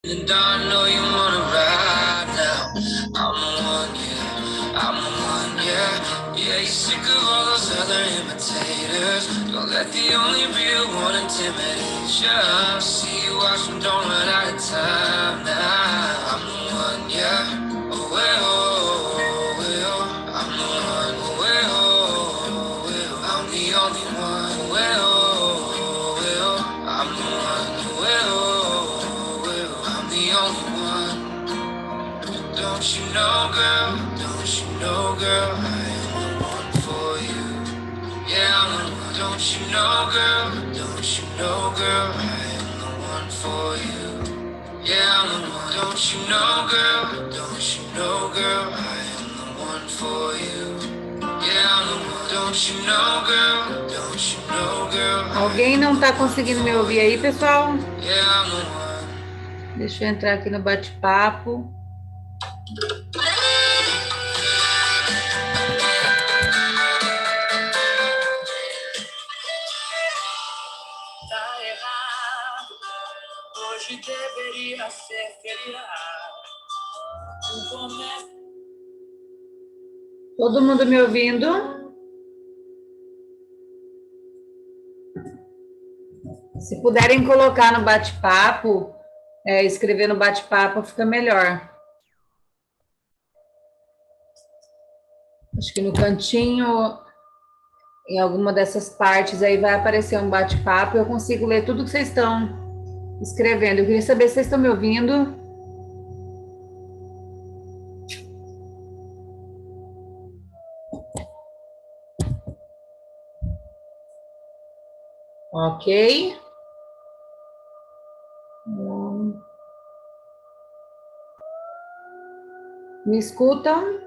And I know you wanna ride now. I'm the one, yeah. I'm the one, yeah. Yeah, you're sick of all those other imitators. Don't let the only real one intimidate you. See you watch them, don't run out of time now. I'm the one, yeah. Oh, well, oh, well. I'm the one, oh, well, oh, well. I'm the only one, well, oh, well. I'm the one, well, well. I'm the only one. Don't you know, girl? Don't you know, girl? I am the one for you. Yeah, I'm the one. Don't you know, girl? Don't you know, girl? I am the one for you. Yeah, I'm the one. Don't you know, girl? Don't you know, girl? I am the one for you. Yeah, I'm the one. Don't you know, girl? Don't you know, girl? Alguém não tá conseguindo me ouvir aí, pessoal? Yeah, I'm the one. Deixa eu entrar aqui no bate-papo. Hoje deveria ser feriado. Todo mundo me ouvindo? Se puderem colocar no bate-papo, escrever no bate-papo, fica melhor. Acho que no cantinho, em alguma dessas partes aí vai aparecer um bate-papo. Eu consigo ler tudo que vocês estão escrevendo. Eu queria saber se vocês estão me ouvindo. Ok. Me escutam?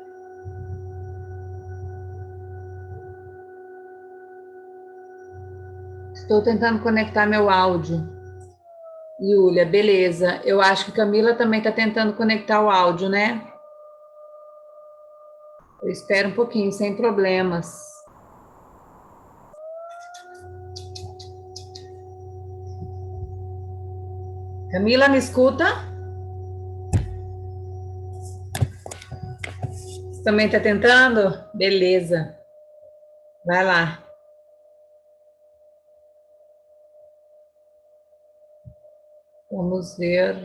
Estou tentando conectar meu áudio. Júlia, beleza. Eu acho que Camila também está tentando conectar o áudio, né? Eu espero um pouquinho, sem problemas. Camila, me escuta? Você também está tentando? Beleza. Vai lá. Vamos ver.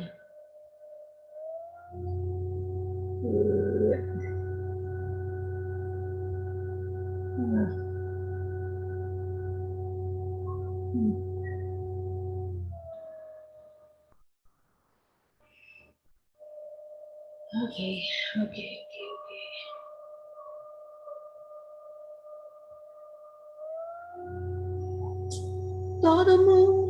Ok, ok. Todo mundo.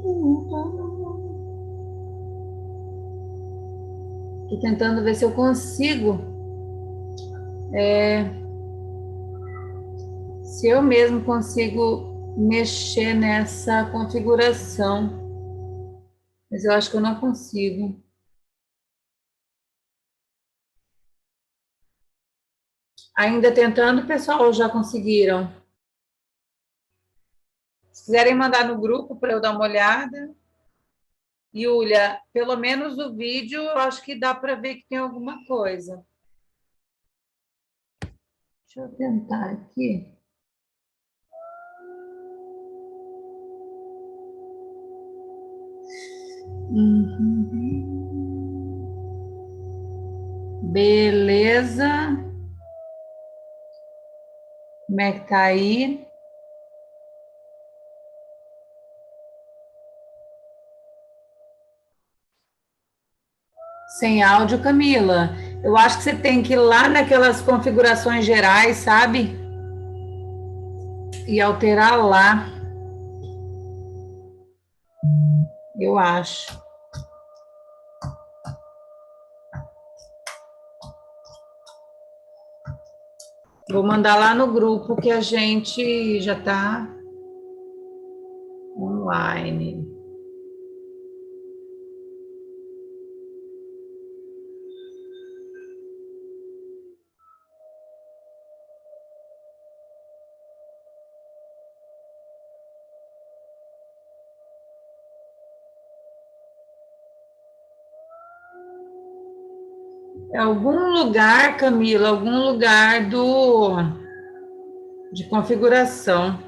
Estou tentando ver se eu consigo. Se eu mesmo consigo mexer nessa configuração. Mas eu acho que eu não consigo. Ainda tentando, pessoal, ou já conseguiram? Se quiserem mandar no grupo para eu dar uma olhada. Júlia, pelo menos o vídeo, eu acho que dá para ver que tem alguma coisa. Deixa eu tentar aqui. Beleza. Como é que tá aí? Sem áudio, Camila. Eu acho que você tem que ir lá naquelas configurações gerais, sabe? E alterar lá. Eu acho. Vou mandar lá no grupo que a gente já está online. É algum lugar, Camila, algum lugar de configuração.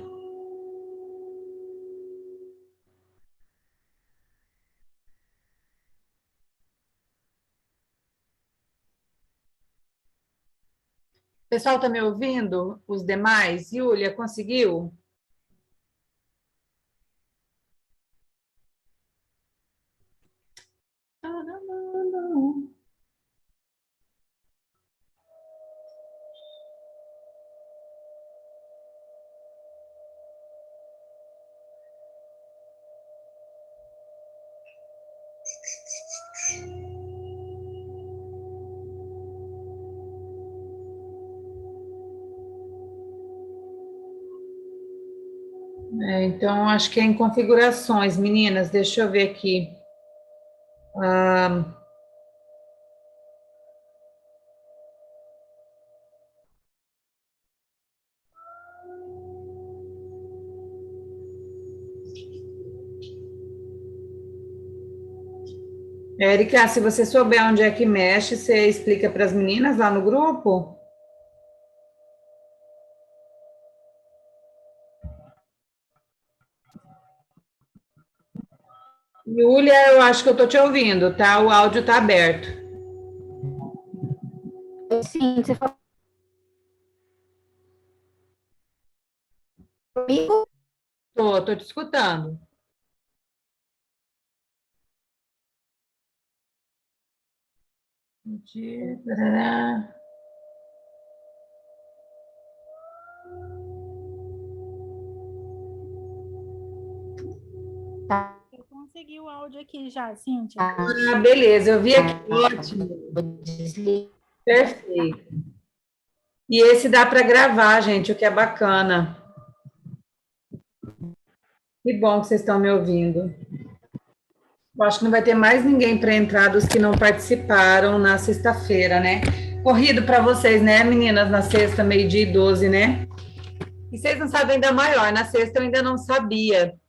O pessoal está me ouvindo? Os demais? Júlia, conseguiu? Então, acho que é em configurações, meninas. Deixa eu ver aqui. Ah, Érica, se você souber onde é que mexe, você explica para as meninas lá no grupo? Júlia, eu acho que eu estou te ouvindo, tá? O áudio está aberto. Sim, você falou comigo? Tô te escutando. Tá. Eu consegui o áudio aqui já, Cíntia. Ah, beleza, eu vi aqui, ótimo, perfeito. E esse dá para gravar, gente, o que é bacana. Que bom que vocês estão me ouvindo. Eu acho que não vai ter mais ninguém para entrar dos que não participaram na sexta-feira, né? Corrido para vocês, né, meninas? Na sexta, 12h, né? E vocês não sabem ainda maior, na sexta eu ainda não sabia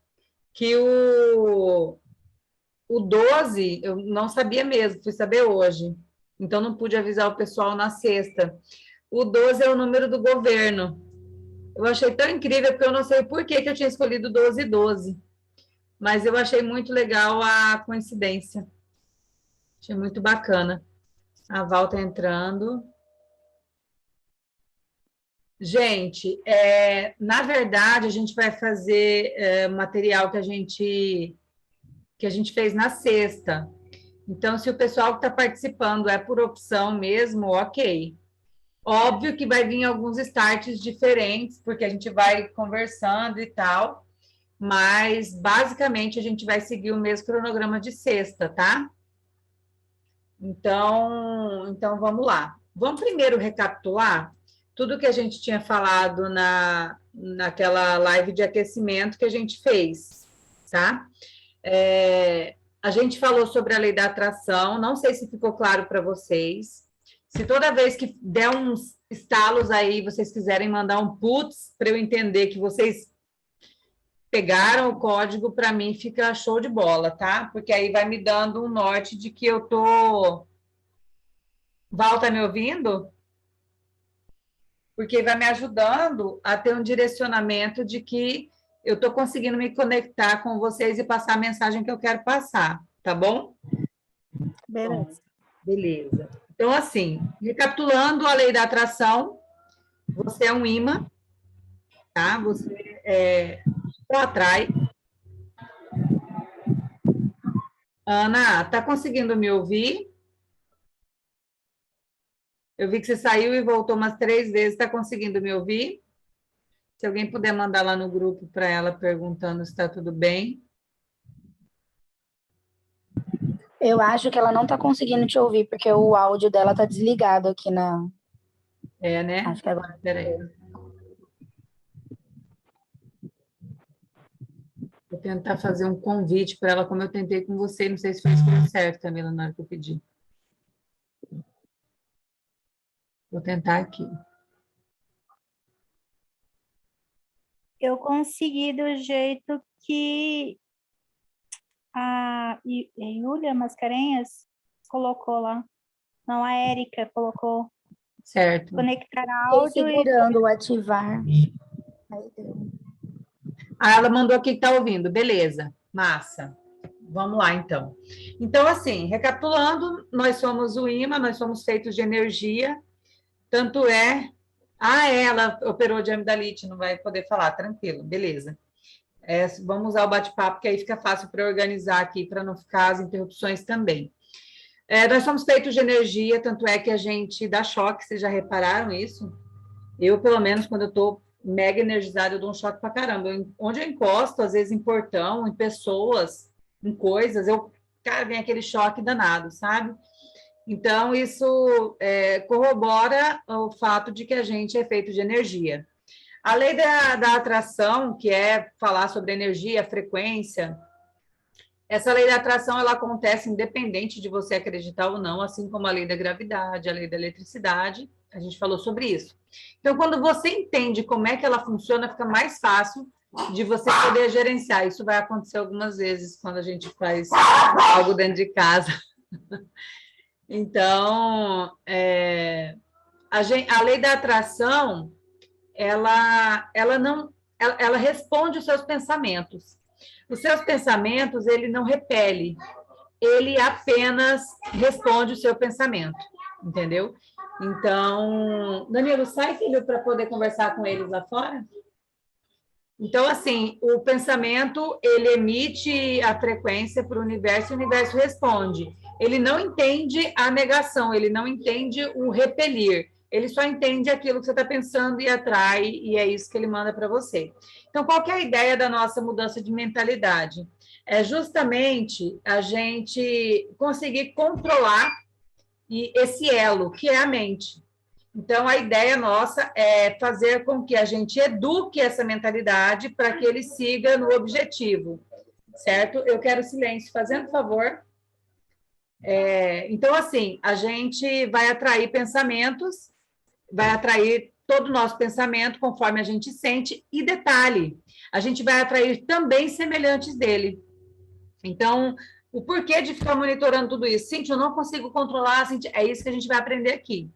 que o 12 eu não sabia mesmo, fui saber hoje. Então não pude avisar o pessoal na sexta. O 12 é o número do governo. Eu achei tão incrível porque eu não sei por que eu tinha escolhido 12 mas eu achei muito legal a coincidência. Achei muito bacana. A Val tá entrando. Gente, na verdade, a gente vai fazer material que a gente fez na sexta. Então, se o pessoal que está participando é por opção mesmo, ok. Óbvio que vai vir alguns starts diferentes, porque a gente vai conversando e tal, mas basicamente a gente vai seguir o mesmo cronograma de sexta, tá? Então vamos lá. Vamos primeiro recapitular tudo que a gente tinha falado naquela live de aquecimento que a gente fez, tá? A gente falou sobre a lei da atração, não sei se ficou claro para vocês. Se toda vez que der uns estalos aí, vocês quiserem mandar um putz para eu entender que vocês pegaram o código, para mim fica show de bola, tá? Porque aí vai me dando um norte de que eu tô. Val, tá me ouvindo? Porque vai me ajudando a ter um direcionamento de que eu estou conseguindo me conectar com vocês e passar a mensagem que eu quero passar, tá bom? Beleza. Beleza. Então, assim, recapitulando a lei da atração, você é um imã, tá? Você só atrai. Ana, tá conseguindo me ouvir? Eu vi que você saiu e voltou umas 3 vezes. Está conseguindo me ouvir? Se alguém puder mandar lá no grupo para ela perguntando se está tudo bem. Eu acho que ela não tá conseguindo te ouvir, porque o áudio dela tá desligado aqui na. É, né? Acho que agora. Peraí. Vou tentar fazer um convite para ela, como eu tentei com você. Não sei se foi escolha certa, Camila, na hora que eu pedi. Vou tentar aqui. Eu consegui do jeito que a Júlia Mascarenhas colocou lá. Não, a Érica colocou Certo. conectar Fiquei áudio e segurando o ativar. Aí deu. Ah, ela mandou aqui que está ouvindo. Beleza, massa. Vamos lá, então. Então, assim, recapitulando, nós somos o imã, nós somos feitos de energia, tanto é... Ah, ela operou de amidalite, não vai poder falar, tranquilo, beleza. Vamos usar o bate-papo, que aí fica fácil para organizar aqui, para não ficar as interrupções também. Nós somos feitos de energia, tanto é que a gente dá choque, vocês já repararam isso? Eu, pelo menos, quando eu estou mega energizada, eu dou um choque pra caramba. Onde eu encosto, às vezes em portão, em pessoas, em coisas, cara, vem aquele choque danado, sabe? Então, isso corrobora o fato de que a gente é feito de energia. A lei da atração, que é falar sobre energia, frequência, essa lei da atração ela acontece independente de você acreditar ou não, assim como a lei da gravidade, a lei da eletricidade, a gente falou sobre isso. Então, quando você entende como é que ela funciona, fica mais fácil de você poder gerenciar. Isso vai acontecer algumas vezes quando a gente faz algo dentro de casa. Então, a lei da atração, ela responde os seus pensamentos. Os seus pensamentos, ele não repele, ele apenas responde o seu pensamento, entendeu? Então, Danilo, sai, filho, para poder conversar com eles lá fora. Então, assim, o pensamento, ele emite a frequência para o universo e o universo responde. Ele não entende a negação, ele não entende o repelir, ele só entende aquilo que você está pensando e atrai, e é isso que ele manda para você. Então, qual que é a ideia da nossa mudança de mentalidade? É justamente a gente conseguir controlar esse elo, que é a mente. Então, a ideia nossa é fazer com que a gente eduque essa mentalidade para que ele siga no objetivo, certo? Eu quero silêncio, fazendo favor. Então, assim, a gente vai atrair pensamentos, vai atrair todo o nosso pensamento conforme a gente sente, e detalhe, a gente vai atrair também semelhantes dele. Então, o porquê de ficar monitorando tudo isso? Cíntia, eu não consigo controlar, Cíntia, é isso que a gente vai aprender aqui.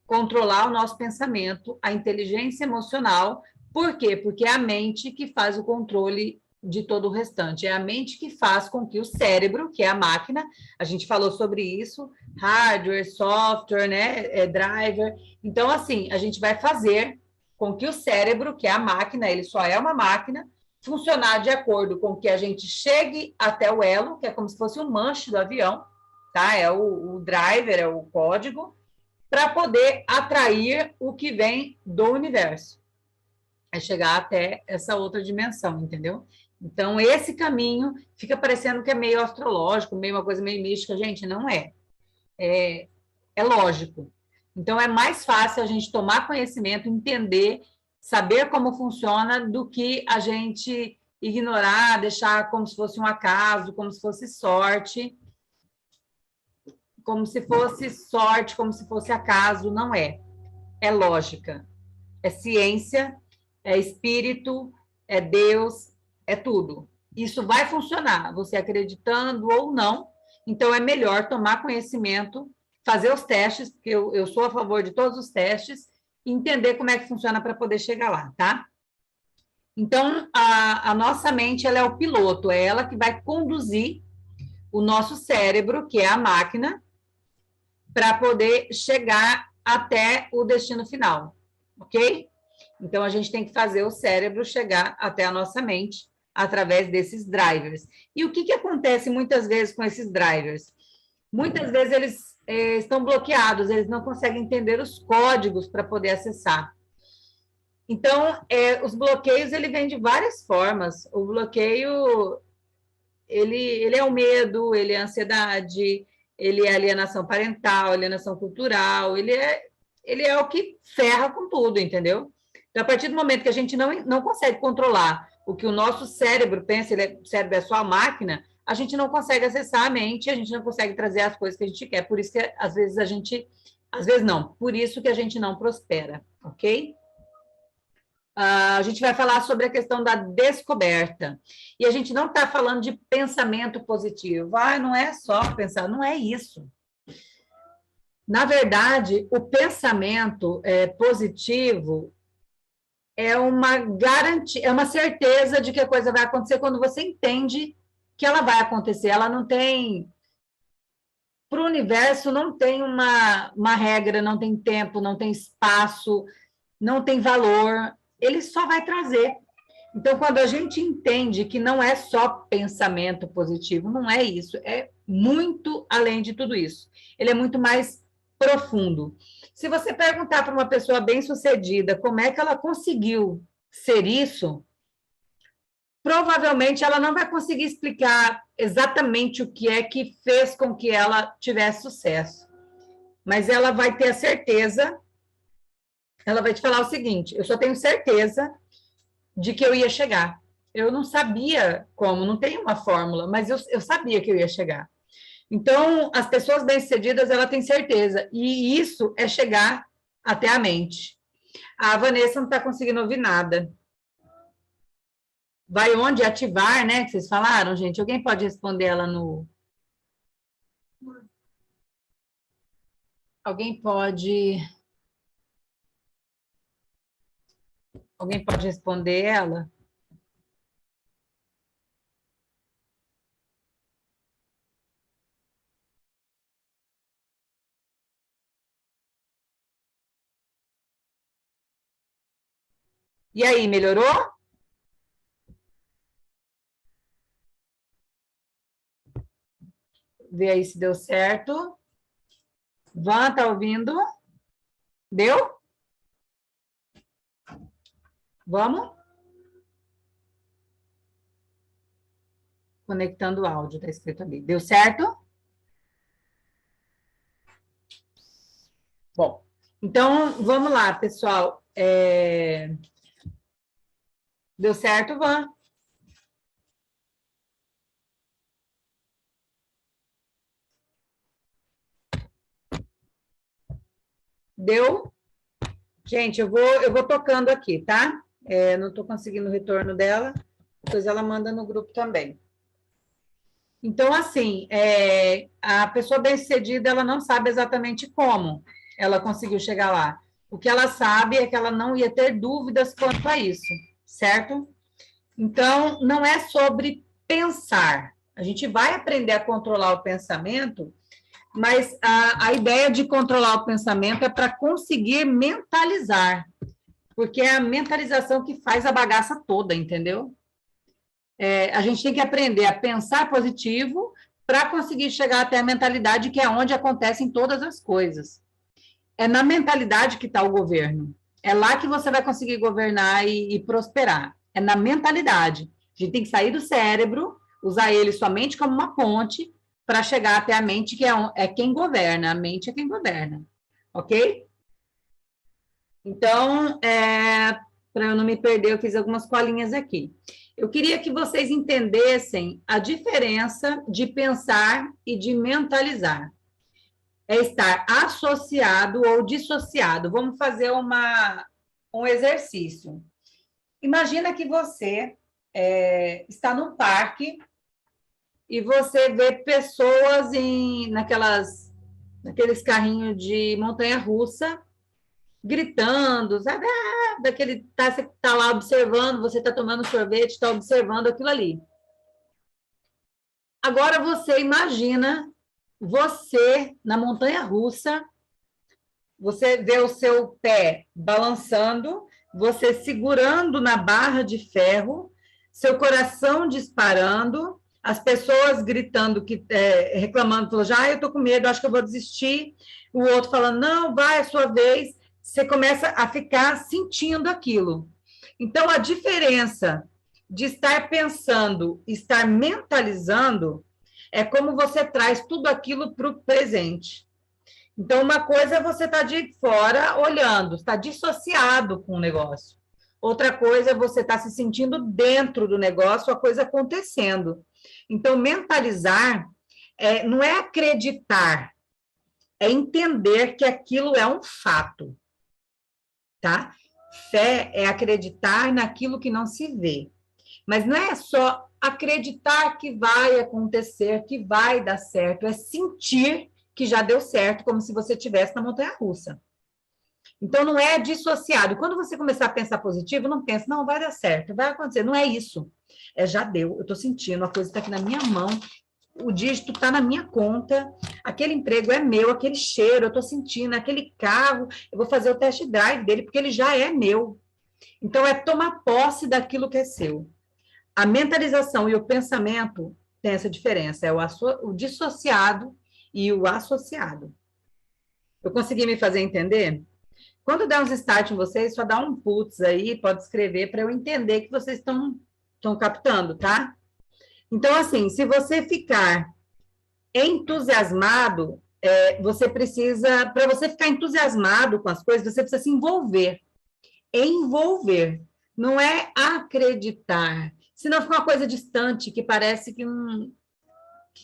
Controlar o nosso pensamento, a inteligência emocional. Por quê? Porque é a mente que faz o controle de todo o restante. É a mente que faz com que o cérebro, que é a máquina, a gente falou sobre isso, hardware, software, né, driver. Então, assim, a gente vai fazer com que o cérebro, que é a máquina, ele só é uma máquina, funcionar de acordo com que a gente chegue até o elo, que é como se fosse um manche do avião, tá? É o driver, é o código, para poder atrair o que vem do universo. É chegar até essa outra dimensão, entendeu? Então, esse caminho fica parecendo que é meio astrológico, meio uma coisa meio mística. Gente, não é. É lógico. Então, é mais fácil a gente tomar conhecimento, entender, saber como funciona, do que a gente ignorar, deixar como se fosse um acaso, como se fosse sorte, como se fosse acaso. Não é. É lógica, é ciência, é espírito, é Deus, é tudo. Isso vai funcionar, você acreditando ou não. Então, é melhor tomar conhecimento, fazer os testes, porque eu sou a favor de todos os testes, e entender como é que funciona para poder chegar lá, tá? Então, a nossa mente, ela é o piloto, é ela que vai conduzir o nosso cérebro, que é a máquina, para poder chegar até o destino final, ok? Então, a gente tem que fazer o cérebro chegar até a nossa mente através desses drivers. E o que acontece muitas vezes com esses drivers? Muitas vezes eles estão bloqueados, eles não conseguem entender os códigos para poder acessar. Então, os bloqueios, ele vem de várias formas. O bloqueio, ele é o medo, ele é a ansiedade, ele é a alienação parental, alienação cultural, ele é o que ferra com tudo, entendeu? Então, a partir do momento que a gente não consegue controlar o que o nosso cérebro pensa, o cérebro é só a máquina, a gente não consegue acessar a mente, a gente não consegue trazer as coisas que a gente quer. Por isso que, às vezes, por isso que a gente não prospera, ok? A gente vai falar sobre a questão da descoberta. E a gente não está falando de pensamento positivo. Não é só pensar, não é isso. Na verdade, o pensamento positivo é uma garantia, é uma certeza de que a coisa vai acontecer quando você entende que ela vai acontecer. Ela não tem... Para o universo não tem uma regra, não tem tempo, não tem espaço, não tem valor. Ele só vai trazer. Então, quando a gente entende que não é só pensamento positivo, não é isso, é muito além de tudo isso. Ele é muito mais profundo. Se você perguntar para uma pessoa bem-sucedida como é que ela conseguiu ser isso, provavelmente ela não vai conseguir explicar exatamente o que é que fez com que ela tivesse sucesso. Mas ela vai ter a certeza, ela vai te falar o seguinte: eu só tenho certeza de que eu ia chegar. Eu não sabia como, não tem uma fórmula, mas eu sabia que eu ia chegar. Então, as pessoas bem-sucedidas, ela tem certeza, e isso é chegar até a mente. A Vanessa não está conseguindo ouvir nada. Vai onde? Ativar, né? Que vocês falaram, gente? Alguém pode responder ela no... Alguém pode... Alguém pode responder ela? E aí, melhorou? Vê aí se deu certo. Van, tá ouvindo? Deu? Vamos? Conectando o áudio, tá escrito ali. Deu certo? Bom, então vamos lá, pessoal. Deu certo, Van? Deu? Gente, eu vou tocando aqui, tá? Não estou conseguindo o retorno dela, depois ela manda no grupo também. Então, assim, a pessoa bem-sucedida, ela não sabe exatamente como ela conseguiu chegar lá. O que ela sabe é que ela não ia ter dúvidas quanto a isso, certo? Então, não é sobre pensar. A gente vai aprender a controlar o pensamento, mas a ideia de controlar o pensamento é para conseguir mentalizar, porque é a mentalização que faz a bagaça toda, entendeu? A gente tem que aprender a pensar positivo para conseguir chegar até a mentalidade, que é onde acontecem todas as coisas. É na mentalidade que está o governo. É lá que você vai conseguir governar e prosperar. É na mentalidade. A gente tem que sair do cérebro, usar ele somente como uma ponte para chegar até a mente, que é quem governa. A mente é quem governa. Ok? Então, para eu não me perder, eu fiz algumas colinhas aqui. Eu queria que vocês entendessem a diferença de pensar e de mentalizar. É estar associado ou dissociado. Vamos fazer um exercício. Imagina que você está num parque e você vê pessoas naqueles carrinhos de montanha-russa gritando, sabe? Você está lá observando, você está tomando sorvete, está observando aquilo ali. Agora você imagina você na montanha-russa, você vê o seu pé balançando, você segurando na barra de ferro, seu coração disparando, as pessoas gritando, reclamando, falando, já eu estou com medo, acho que eu vou desistir. O outro falando, não, vai, é a sua vez. Você começa a ficar sentindo aquilo. Então, a diferença de estar pensando, estar mentalizando, é como você traz tudo aquilo para o presente. Então, uma coisa é você estar de fora olhando, está dissociado com o negócio. Outra coisa é você estar se sentindo dentro do negócio, a coisa acontecendo. Então, mentalizar não é acreditar, é entender que aquilo é um fato, tá? Fé é acreditar naquilo que não se vê. Mas não é só acreditar que vai acontecer, que vai dar certo, é sentir que já deu certo, como se você estivesse na montanha-russa. Então, não é dissociado. Quando você começar a pensar positivo, não pensa, não, vai dar certo, vai acontecer. Não é isso. É, já deu, eu estou sentindo, a coisa está aqui na minha mão, o dígito está na minha conta, aquele emprego é meu, aquele cheiro, eu estou sentindo, aquele carro, eu vou fazer o test drive dele, porque ele já é meu. Então, é tomar posse daquilo que é seu. A mentalização e o pensamento têm essa diferença, é o dissociado e o associado. Eu consegui me fazer entender? Quando der uns start em vocês, só dá um putz aí, pode escrever para eu entender que vocês estão captando, tá? Então, assim, se você ficar entusiasmado, você precisa, para você ficar entusiasmado com as coisas, você precisa se envolver. Envolver, não é acreditar. Senão fica uma coisa distante, que parece que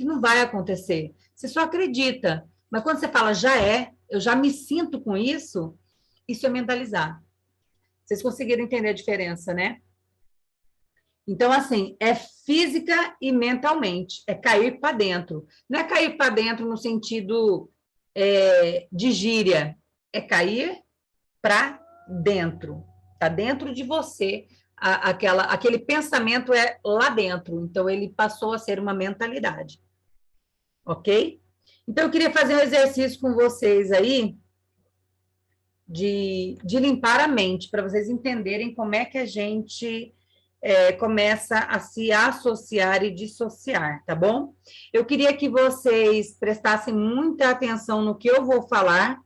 não vai acontecer. Você só acredita. Mas quando você fala, já é, eu já me sinto com isso é mentalizar. Vocês conseguiram entender a diferença, né? Então, assim, é física e mentalmente, é cair para dentro. Não é cair para dentro no sentido de gíria, é cair para dentro. Está dentro de você. Aquele pensamento é lá dentro, então ele passou a ser uma mentalidade. Ok? Então, eu queria fazer um exercício com vocês aí, de limpar a mente, para vocês entenderem como é que a gente começa a se associar e dissociar, tá bom? Eu queria que vocês prestassem muita atenção no que eu vou falar,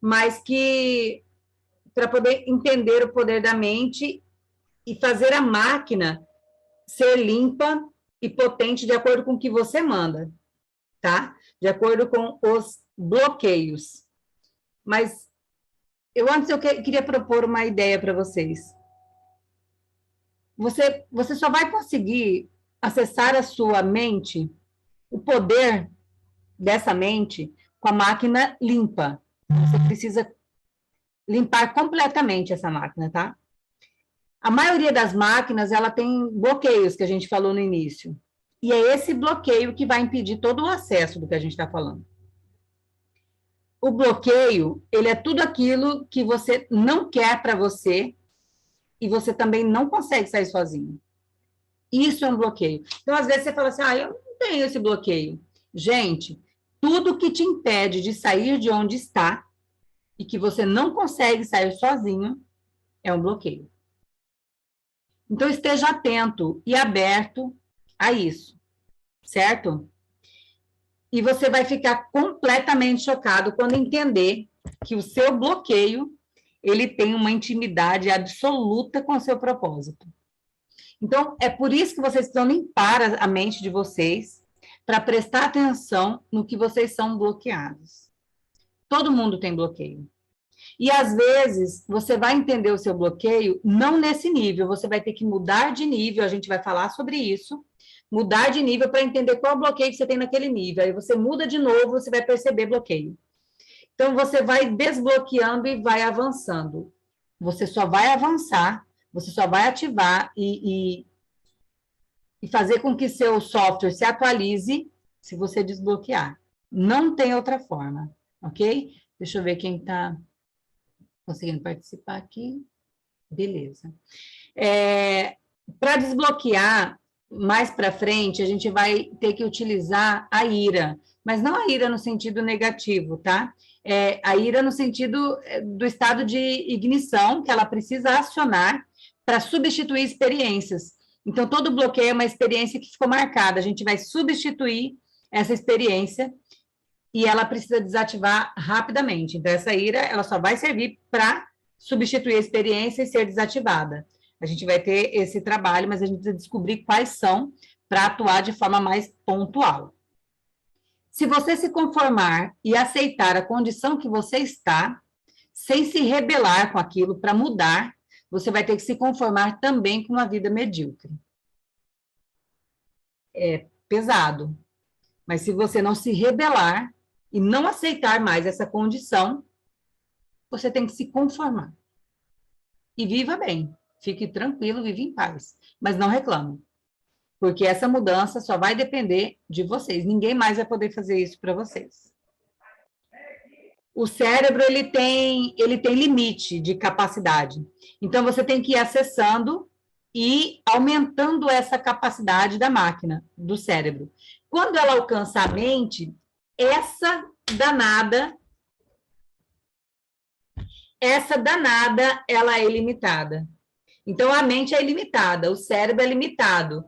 mas que para poder entender o poder da mente e fazer a máquina ser limpa e potente de acordo com o que você manda, tá? De acordo com os bloqueios. Mas antes eu queria propor uma ideia para vocês. Você só vai conseguir acessar a sua mente, o poder dessa mente, com a máquina limpa. Você precisa limpar completamente essa máquina, tá? A maioria das máquinas, ela tem bloqueios, que a gente falou no início. E é esse bloqueio que vai impedir todo o acesso do que a gente está falando. O bloqueio, ele é tudo aquilo que você não quer para você e você também não consegue sair sozinho. Isso é um bloqueio. Então, às vezes, você fala assim, eu não tenho esse bloqueio. Gente, tudo que te impede de sair de onde está e que você não consegue sair sozinho é um bloqueio. Então, esteja atento e aberto a isso, certo? E você vai ficar completamente chocado quando entender que o seu bloqueio, ele tem uma intimidade absoluta com o seu propósito. Então, é por isso que vocês precisam limpar a mente de vocês, para prestar atenção no que vocês são bloqueados. Todo mundo tem bloqueio. E, às vezes, você vai entender o seu bloqueio não nesse nível, você vai ter que mudar de nível, a gente vai falar sobre isso, mudar de nível para entender qual bloqueio que você tem naquele nível. Aí você muda de novo, você vai perceber bloqueio. Então, você vai desbloqueando e vai avançando. Você só vai avançar, você só vai ativar e fazer com que seu software se atualize se você desbloquear. Não tem outra forma, ok? Deixa eu ver quem está conseguindo participar aqui. Beleza. Para desbloquear, mais para frente, a gente vai ter que utilizar a ira, mas não a ira no sentido negativo, tá? A ira no sentido do estado de ignição, que ela precisa acionar para substituir experiências. Então, todo bloqueio é uma experiência que ficou marcada, a gente vai substituir essa experiência e ela precisa desativar rapidamente. Então, essa ira, ela só vai servir para substituir a experiência e ser desativada. A gente vai ter esse trabalho, mas a gente precisa descobrir quais são para atuar de forma mais pontual. Se você se conformar e aceitar a condição que você está, sem se rebelar com aquilo para mudar, você vai ter que se conformar também com uma vida medíocre. É pesado, mas se você não se rebelar e não aceitar mais essa condição, você tem que se conformar. E viva bem, fique tranquilo, vive em paz, mas não reclame. Porque essa mudança só vai depender de vocês. Ninguém mais vai poder fazer isso para vocês. o cérebro ele tem limite de capacidade. Então, você tem que ir acessando e aumentando essa capacidade da máquina, do cérebro. Quando ela alcança a mente, essa danada, ela é ilimitada. Então, a mente é ilimitada, o cérebro é limitado.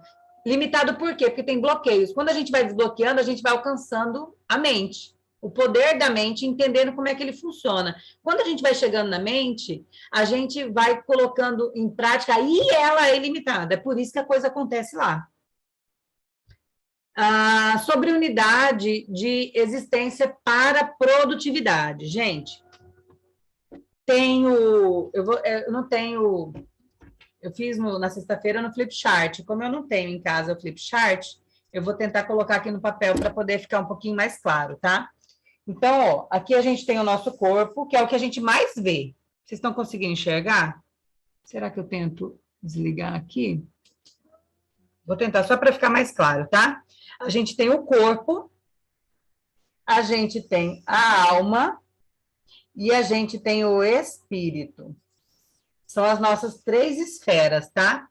Limitado por quê? Porque tem bloqueios. Quando a gente vai desbloqueando, a gente vai alcançando a mente, o poder da mente, entendendo como é que ele funciona. Quando a gente vai chegando na mente, a gente vai colocando em prática, e ela é ilimitada. É por isso que a coisa acontece lá. Sobre unidade de existência para produtividade. Gente, eu não tenho... Eu fiz na sexta-feira no Flipchart. Como eu não tenho em casa o Flipchart, eu vou tentar colocar aqui no papel para poder ficar um pouquinho mais claro, tá? Então, ó, aqui a gente tem o nosso corpo, que é o que a gente mais vê. Vocês estão conseguindo enxergar? Será que eu tento desligar aqui? Vou tentar só para ficar mais claro, tá? A gente tem o corpo, a gente tem a alma e a gente tem o espírito. São as nossas 3 esferas, tá?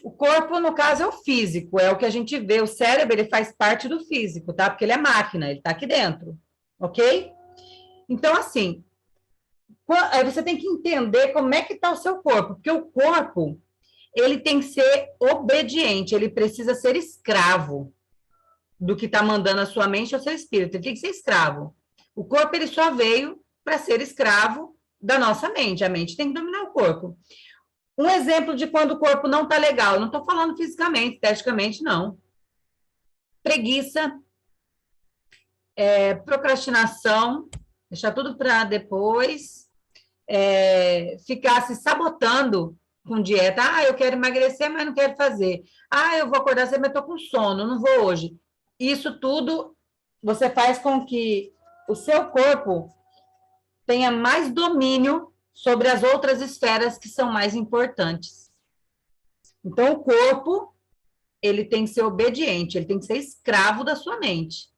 O corpo, no caso, é o físico, é o que a gente vê. O cérebro, ele faz parte do físico, tá? Porque ele é máquina, ele tá aqui dentro, ok? Então, assim, aí você tem que entender como é que tá o seu corpo, porque o corpo, ele tem que ser obediente, ele precisa ser escravo do que tá mandando a sua mente ou seu espírito, ele tem que ser escravo. O corpo, ele só veio para ser escravo da nossa mente, a mente tem que dominar o corpo. Um exemplo de quando o corpo não está legal, eu não estou falando fisicamente, esteticamente, não. Preguiça, procrastinação, deixar tudo para depois, ficar se sabotando com dieta. Eu quero emagrecer, mas não quero fazer. Eu vou acordar cedo, mas estou com sono, não vou hoje. Isso tudo você faz com que o seu corpo tenha mais domínio sobre as outras esferas que são mais importantes. Então, o corpo, ele tem que ser obediente, ele tem que ser escravo da sua mente.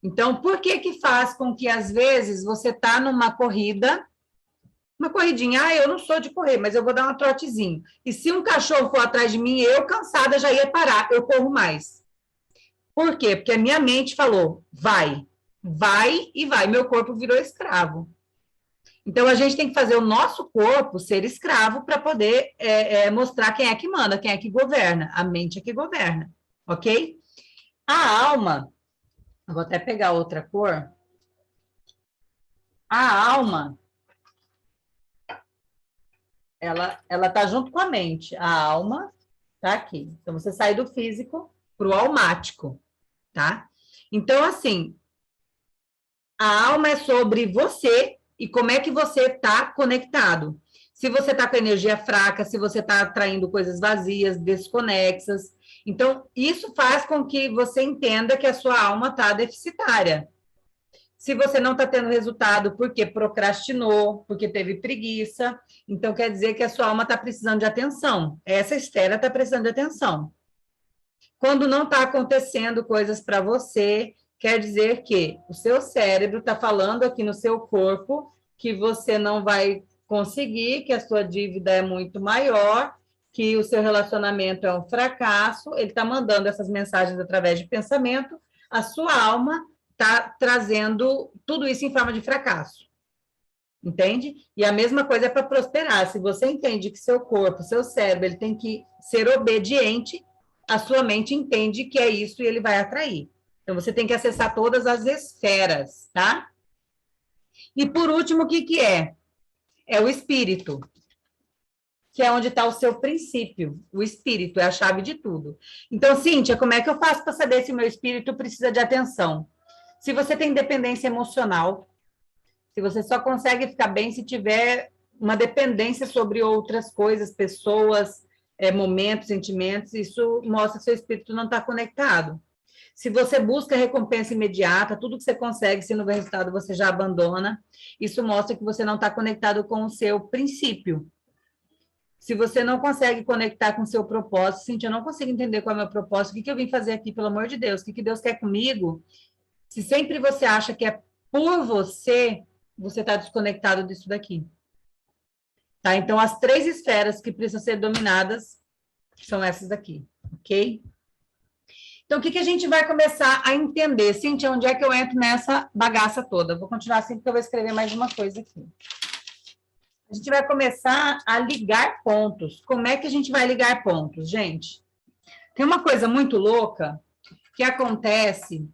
Então, por que que faz com que, às vezes, você está numa corrida, uma corridinha, eu não sou de correr, mas eu vou dar um trotezinho. E se um cachorro for atrás de mim, eu, cansada, já ia parar, eu corro mais. Por quê? Porque a minha mente falou, vai e vai. Meu corpo virou escravo. Então, a gente tem que fazer o nosso corpo ser escravo para poder mostrar quem é que manda, quem é que governa. A mente é que governa, ok? A alma, eu vou até pegar outra cor. A alma, ela tá junto com a mente. A alma tá aqui. Então, você sai do físico para o almático, tá? Então, assim, a alma é sobre você e como é que você está conectado. Se você está com energia fraca, se você está atraindo coisas vazias, desconexas. Então, isso faz com que você entenda que a sua alma está deficitária. Se você não está tendo resultado porque procrastinou, porque teve preguiça, então quer dizer que a sua alma está precisando de atenção. Essa esfera está precisando de atenção. Quando não está acontecendo coisas para você, quer dizer que o seu cérebro está falando aqui no seu corpo que você não vai conseguir, que a sua dívida é muito maior, que o seu relacionamento é um fracasso. Ele está mandando essas mensagens através de pensamento. A sua alma está trazendo tudo isso em forma de fracasso. Entende? E a mesma coisa é para prosperar. Se você entende que seu corpo, seu cérebro, ele tem que ser obediente, a sua mente entende que é isso e ele vai atrair. Então, você tem que acessar todas as esferas, tá? E, por último, o que que é? É o espírito, que é onde está o seu princípio. O espírito é a chave de tudo. Então, Cíntia, como é que eu faço para saber se o meu espírito precisa de atenção? Se você tem dependência emocional, se você só consegue ficar bem se tiver uma dependência sobre outras coisas, pessoas, momentos, sentimentos, isso mostra que seu espírito não está conectado. Se você busca recompensa imediata, tudo que você consegue, se não vê resultado, você já abandona. Isso mostra que você não está conectado com o seu princípio. Se você não consegue conectar com o seu propósito, Cíntia, eu não consigo entender qual é o meu propósito, o que eu vim fazer aqui, pelo amor de Deus, o que Deus quer comigo? Se sempre você acha que é por você, você está desconectado disso daqui. Tá? Então, as 3 esferas que precisam ser dominadas são essas daqui, ok? Então, o que a gente vai começar a entender? Cíntia, onde é que eu entro nessa bagaça toda? Vou continuar assim, porque eu vou escrever mais uma coisa aqui. A gente vai começar a ligar pontos. Como é que a gente vai ligar pontos, gente? Tem uma coisa muito louca que acontece...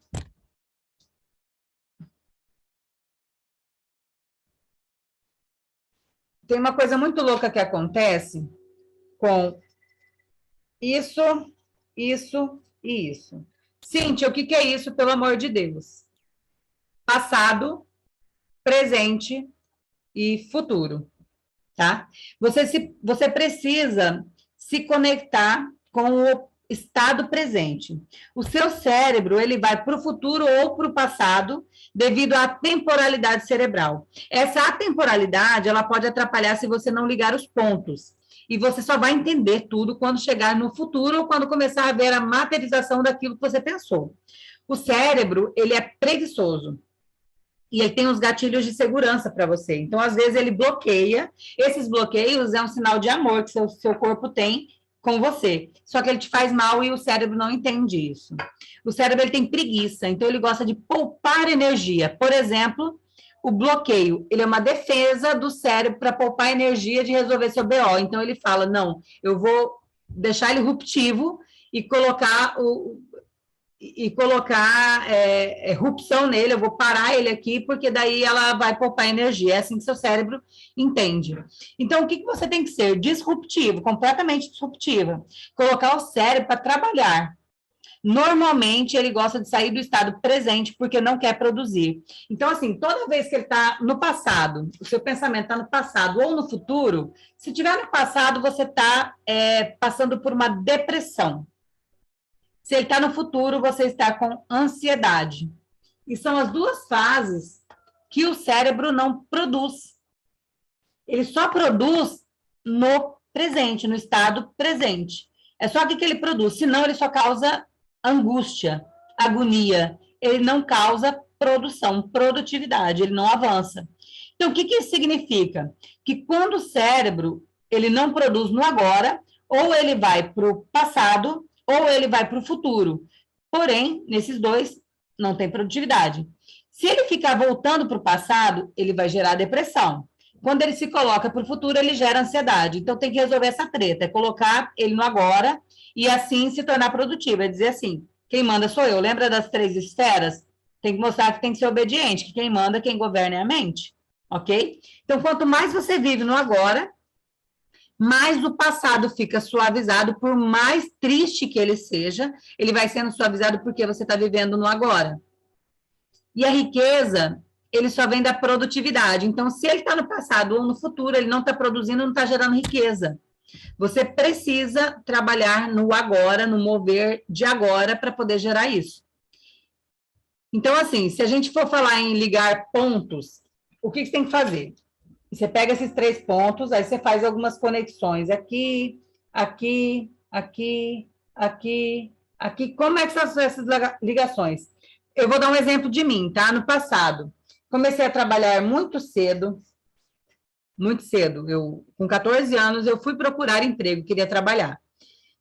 Tem uma coisa muito louca que acontece com isso, isso e isso. Cíntia, o que é isso, pelo amor de Deus? Passado, presente e futuro, tá? Você precisa se conectar com o estado presente. O seu cérebro, ele vai para o futuro ou para o passado, devido à temporalidade cerebral. Essa atemporalidade, ela pode atrapalhar se você não ligar os pontos. E você só vai entender tudo quando chegar no futuro ou quando começar a ver a materialização daquilo que você pensou. O cérebro, ele é preguiçoso. E ele tem uns gatilhos de segurança para você. Então, às vezes, ele bloqueia. Esses bloqueios é um sinal de amor que seu corpo tem com você. Só que ele te faz mal e o cérebro não entende isso. O cérebro, ele tem preguiça, então ele gosta de poupar energia. Por exemplo, o bloqueio, ele é uma defesa do cérebro para poupar energia de resolver seu BO. Então, ele fala, não, eu vou deixar ele ruptivo e colocar erupção nele, eu vou parar ele aqui, porque daí ela vai poupar energia, é assim que seu cérebro entende. Então, o que você tem que ser? Disruptivo, completamente disruptiva. Colocar o cérebro para trabalhar. Normalmente, ele gosta de sair do estado presente, porque não quer produzir. Então, assim, toda vez que ele está no passado, o seu pensamento está no passado ou no futuro, se tiver no passado, você está passando por uma depressão. Se ele está no futuro, você está com ansiedade. E são as 2 fases que o cérebro não produz. Ele só produz no presente, no estado presente. É só o que ele produz, senão ele só causa angústia, agonia. Ele não causa produção, produtividade, ele não avança. Então, o que isso significa? Que quando o cérebro ele não produz no agora, ou ele vai para o passado, ou ele vai para o futuro. Porém, nesses 2, não tem produtividade. Se ele ficar voltando para o passado, ele vai gerar depressão. Quando ele se coloca para o futuro, ele gera ansiedade. Então, tem que resolver essa treta, é colocar ele no agora e assim se tornar produtivo. É dizer assim, quem manda sou eu. Lembra das 3 esferas? Tem que mostrar que tem que ser obediente, que quem manda, quem governa é a mente. Ok? Então, quanto mais você vive no agora, mais o passado fica suavizado, por mais triste que ele seja, ele vai sendo suavizado porque você está vivendo no agora. E a riqueza, ele só vem da produtividade. Então, se ele está no passado ou no futuro, ele não está produzindo, não está gerando riqueza. Você precisa trabalhar no agora, no mover de agora, para poder gerar isso. Então, assim, se a gente for falar em ligar pontos, o que você tem que fazer? Você pega esses 3 pontos, aí você faz algumas conexões aqui, aqui, aqui, aqui, aqui. Como é que são essas ligações? Eu vou dar um exemplo de mim, tá? No passado, comecei a trabalhar muito cedo. Com 14 anos, eu fui procurar emprego, queria trabalhar.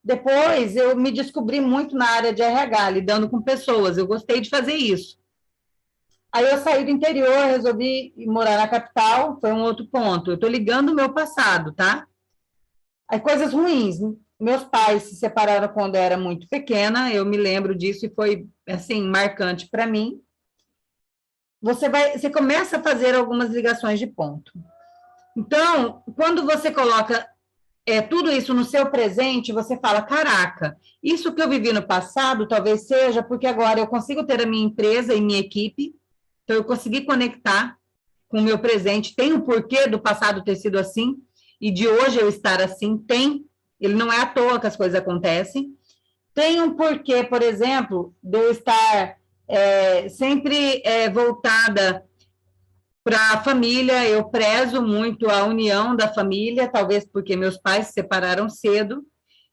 Depois, eu me descobri muito na área de RH, lidando com pessoas. Eu gostei de fazer isso. Aí eu saí do interior, resolvi morar na capital, foi um outro ponto. Eu estou ligando o meu passado, tá? Aí coisas ruins. Meus pais se separaram quando eu era muito pequena, eu me lembro disso e foi, assim, marcante para mim. Você começa a fazer algumas ligações de ponto. Então, quando você coloca tudo isso no seu presente, você fala, caraca, isso que eu vivi no passado talvez seja porque agora eu consigo ter a minha empresa e minha equipe. Então, eu consegui conectar com o meu presente. Tem um porquê do passado ter sido assim e de hoje eu estar assim? Tem. Ele não é à toa que as coisas acontecem. Tem um porquê, por exemplo, de eu estar sempre voltada para a família. Eu prezo muito a união da família, talvez porque meus pais se separaram cedo.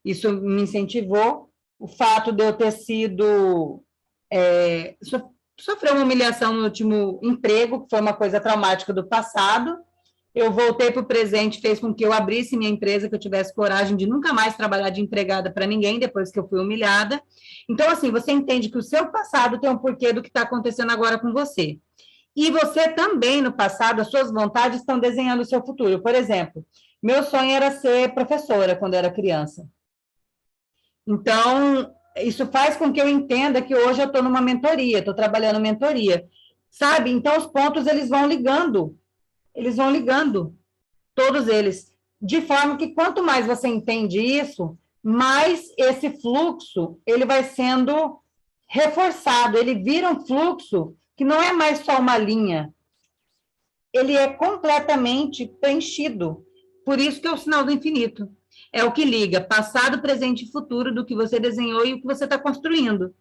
Isso me incentivou. O fato de eu ter sido... sofreu uma humilhação no último emprego, que foi uma coisa traumática do passado. Eu voltei para o presente, fez com que eu abrisse minha empresa, que eu tivesse coragem de nunca mais trabalhar de empregada para ninguém, depois que eu fui humilhada. Então, assim, você entende que o seu passado tem um porquê do que está acontecendo agora com você. E você também, no passado, as suas vontades estão desenhando o seu futuro. Por exemplo, meu sonho era ser professora quando eu era criança. Então, isso faz com que eu entenda que hoje eu estou numa mentoria, estou trabalhando mentoria, sabe? Então, os pontos, eles vão ligando, todos eles, de forma que quanto mais você entende isso, mais esse fluxo, ele vai sendo reforçado, ele vira um fluxo que não é mais só uma linha, ele é completamente preenchido. Por isso que é o sinal do infinito. É o que liga passado, presente e futuro do que você desenhou e o que você está construindo.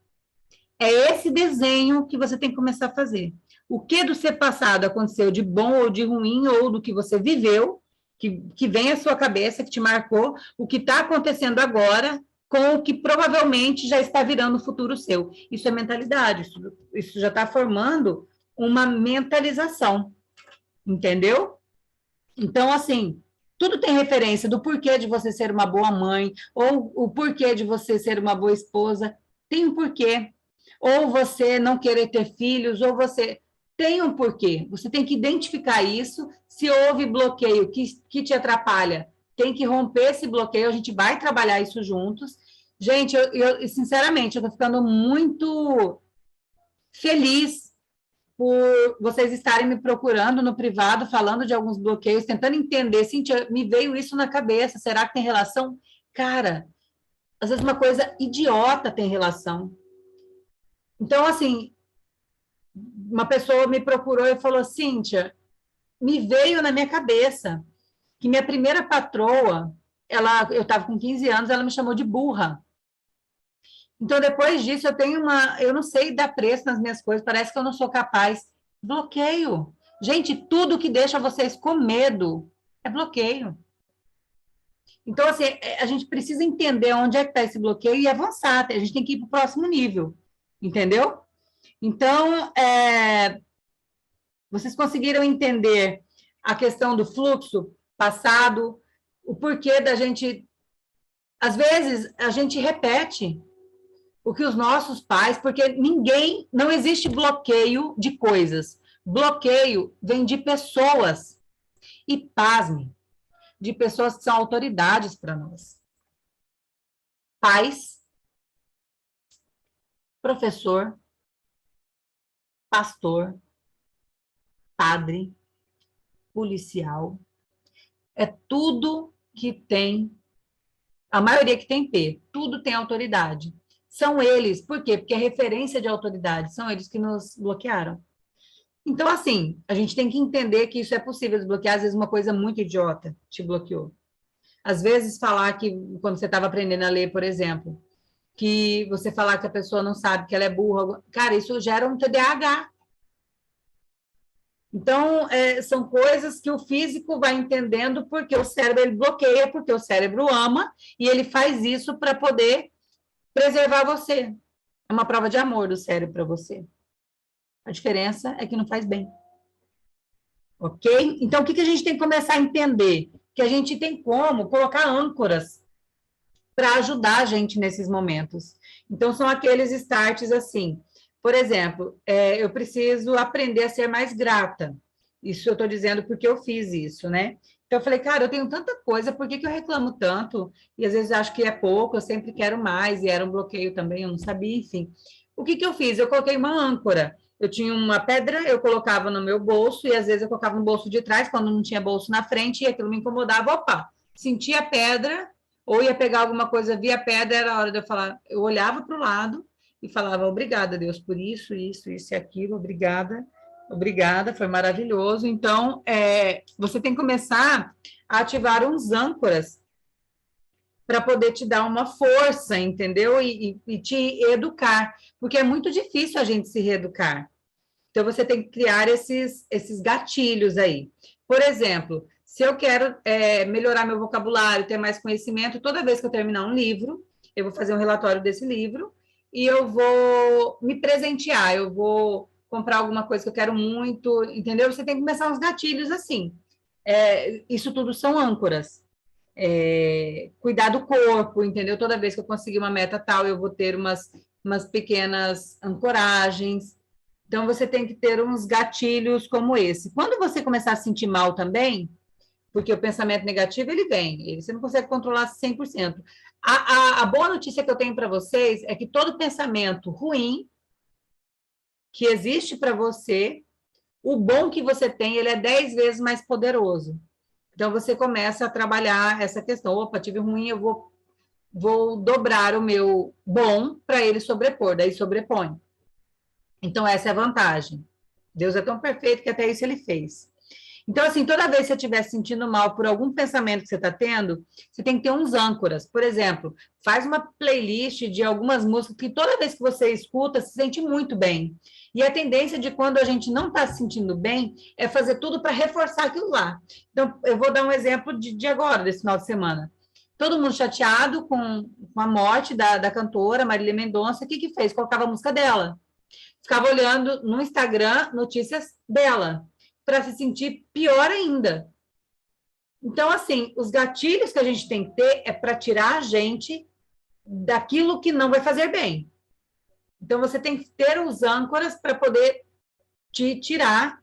É esse desenho que você tem que começar a fazer. O que do seu passado aconteceu de bom ou de ruim, ou do que você viveu, que vem à sua cabeça, que te marcou, o que está acontecendo agora, com o que provavelmente já está virando o futuro seu. Isso é mentalidade, isso já está formando uma mentalização, entendeu? Então, assim, tudo tem referência do porquê de você ser uma boa mãe, ou o porquê de você ser uma boa esposa, tem um porquê. Ou você não querer ter filhos, ou você tem um porquê. Você tem que identificar isso. Se houve bloqueio que te atrapalha, tem que romper esse bloqueio. A gente vai trabalhar isso juntos. Gente, sinceramente, eu estou ficando muito feliz por vocês estarem me procurando no privado, falando de alguns bloqueios, tentando entender. Cíntia, me veio isso na cabeça. Será que tem relação? Cara, às vezes uma coisa idiota tem relação. Então, assim, uma pessoa me procurou e falou, Cíntia, me veio na minha cabeça que minha primeira patroa, eu estava com 15 anos, ela me chamou de burra. Então, depois disso, eu não sei dar preço nas minhas coisas, parece que eu não sou capaz. Bloqueio. Gente, tudo que deixa vocês com medo é bloqueio. Então, assim, a gente precisa entender onde é que está esse bloqueio e avançar. A gente tem que ir para o próximo nível, entendeu? Então, vocês conseguiram entender a questão do fluxo passado, o porquê da gente... Às vezes, a gente repete o que os nossos pais... Porque não existe bloqueio de coisas. Bloqueio vem de pessoas. E, pasme, de pessoas que são autoridades para nós. Pais, professor, pastor, padre, policial, é tudo que tem, a maioria que tem P, tudo tem autoridade. São eles, por quê? Porque é referência de autoridade, são eles que nos bloquearam. Então, assim, a gente tem que entender que isso é possível desbloquear, às vezes uma coisa muito idiota te bloqueou. Às vezes falar que, quando você estava aprendendo a ler, por exemplo, que você falar que a pessoa não sabe, que ela é burra, cara, isso gera um TDAH. Então, são coisas que o físico vai entendendo porque o cérebro ele bloqueia, porque o cérebro ama, e ele faz isso para poder preservar você. É uma prova de amor do cérebro para você. A diferença é que não faz bem. Ok? Então, o que a gente tem que começar a entender? Que a gente tem como colocar âncoras para ajudar a gente nesses momentos. Então, são aqueles starts assim. Por exemplo, eu preciso aprender a ser mais grata. Isso eu estou dizendo porque eu fiz isso, né? Então, eu falei, cara, eu tenho tanta coisa, por que eu reclamo tanto? E às vezes acho que é pouco, eu sempre quero mais, e era um bloqueio também, eu não sabia, enfim. O que eu fiz? Eu coloquei uma âncora. Eu tinha uma pedra, eu colocava no meu bolso, e às vezes eu colocava no bolso de trás, quando não tinha bolso na frente, e aquilo me incomodava, opa, sentia a pedra, ou ia pegar alguma coisa, via a pedra, era a hora de eu falar, eu olhava para o lado, e falava, obrigada, Deus, por isso e aquilo, obrigada, foi maravilhoso. Então, você tem que começar a ativar uns âncoras para poder te dar uma força, entendeu? E te educar, porque é muito difícil a gente se reeducar. Então, você tem que criar esses gatilhos aí. Por exemplo, se eu quero melhorar meu vocabulário, ter mais conhecimento, toda vez que eu terminar um livro, eu vou fazer um relatório desse livro, e eu vou me presentear, eu vou comprar alguma coisa que eu quero muito, entendeu? Você tem que começar uns gatilhos assim. Isso tudo são âncoras. Cuidar do corpo, entendeu? Toda vez que eu conseguir uma meta tal, eu vou ter umas pequenas ancoragens. Então, você tem que ter uns gatilhos como esse. Quando você começar a sentir mal também, porque o pensamento negativo, ele vem, você não consegue controlar 100%. A boa notícia que eu tenho para vocês é que todo pensamento ruim que existe para você, o bom que você tem, ele é 10 vezes mais poderoso. Então, você começa a trabalhar essa questão. Opa, tive ruim, eu vou dobrar o meu bom para ele sobrepor, daí sobrepõe. Então, essa é a vantagem. Deus é tão perfeito que até isso ele fez. Então, assim, toda vez que você estiver se sentindo mal por algum pensamento que você está tendo, você tem que ter uns âncoras. Por exemplo, faz uma playlist de algumas músicas que toda vez que você escuta, se sente muito bem. E a tendência de quando a gente não está se sentindo bem é fazer tudo para reforçar aquilo lá. Então, eu vou dar um exemplo de agora, desse final de semana. Todo mundo chateado com a morte da cantora Marília Mendonça, o que fez? Colocava a música dela. Ficava olhando no Instagram notícias dela, para se sentir pior ainda. Então, assim, os gatilhos que a gente tem que ter é para tirar a gente daquilo que não vai fazer bem. Então, você tem que ter os âncoras para poder te tirar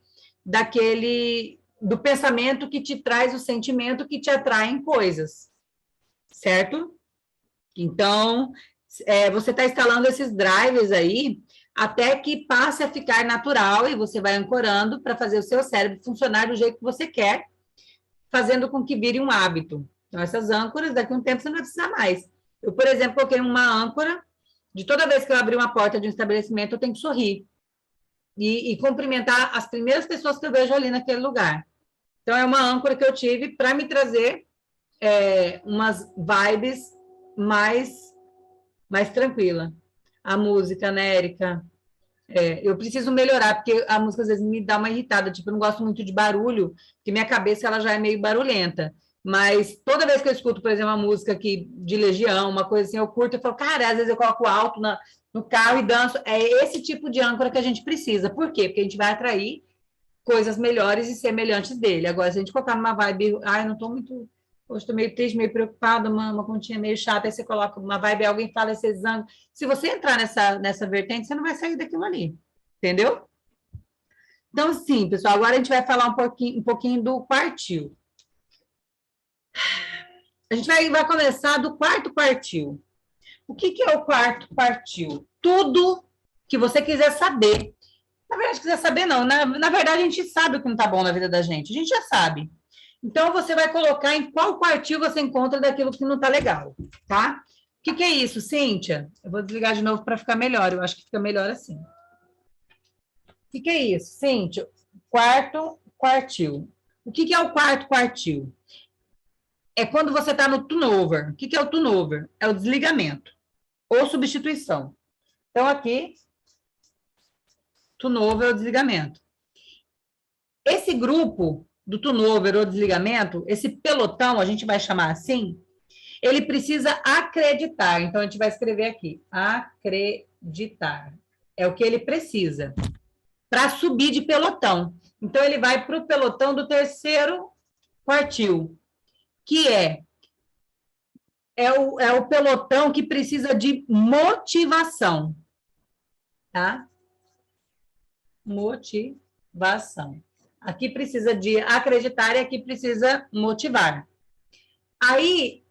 do pensamento que te traz o sentimento que te atrai em coisas, certo? Então, você está instalando esses drivers aí até que passe a ficar natural e você vai ancorando para fazer o seu cérebro funcionar do jeito que você quer, fazendo com que vire um hábito. Então, essas âncoras, daqui a um tempo você não vai precisar mais. Eu, por exemplo, coloquei uma âncora de toda vez que eu abrir uma porta de um estabelecimento, eu tenho que sorrir e cumprimentar as primeiras pessoas que eu vejo ali naquele lugar. Então, é uma âncora que eu tive para me trazer umas vibes mais tranquila. A música, né, Érica? Eu preciso melhorar, porque a música às vezes me dá uma irritada, tipo, eu não gosto muito de barulho, porque minha cabeça ela já é meio barulhenta. Mas toda vez que eu escuto, por exemplo, uma música aqui de Legião, uma coisa assim, eu curto, eu falo, cara, às vezes eu coloco alto no carro e danço. É esse tipo de âncora que a gente precisa. Por quê? Porque a gente vai atrair coisas melhores e semelhantes dele. Agora, se a gente colocar numa vibe, eu não estou muito. Hoje estou meio triste, meio preocupada, uma continha meio chata, aí você coloca uma vibe, alguém fala esse zango. Se você entrar nessa vertente, você não vai sair daquilo ali. Entendeu? Então, sim, pessoal, agora a gente vai falar um pouquinho do quartil. A gente vai começar do quarto quartil. O que é o quarto quartil? Tudo que você quiser saber. Na verdade, quiser saber, não. Na verdade, a gente sabe o que não está bom na vida da gente. A gente já sabe. Então, você vai colocar em qual quartil você encontra daquilo que não está legal, tá? O que é isso, Cíntia? Eu vou desligar de novo para ficar melhor. Eu acho que fica melhor assim. O que é isso, Cíntia? Quarto quartil. O que é o quarto quartil? É quando você está no turnover. O que é o turnover? É o desligamento ou substituição. Então, aqui, turnover é o desligamento. Esse grupo do turnover ou desligamento, esse pelotão, a gente vai chamar assim, ele precisa acreditar. Então, a gente vai escrever aqui, acreditar. É o que ele precisa para subir de pelotão. Então, ele vai para o pelotão do terceiro quartil, que é o pelotão que precisa de motivação, tá? Motivação. Aqui precisa de acreditar e aqui precisa motivar. Aí,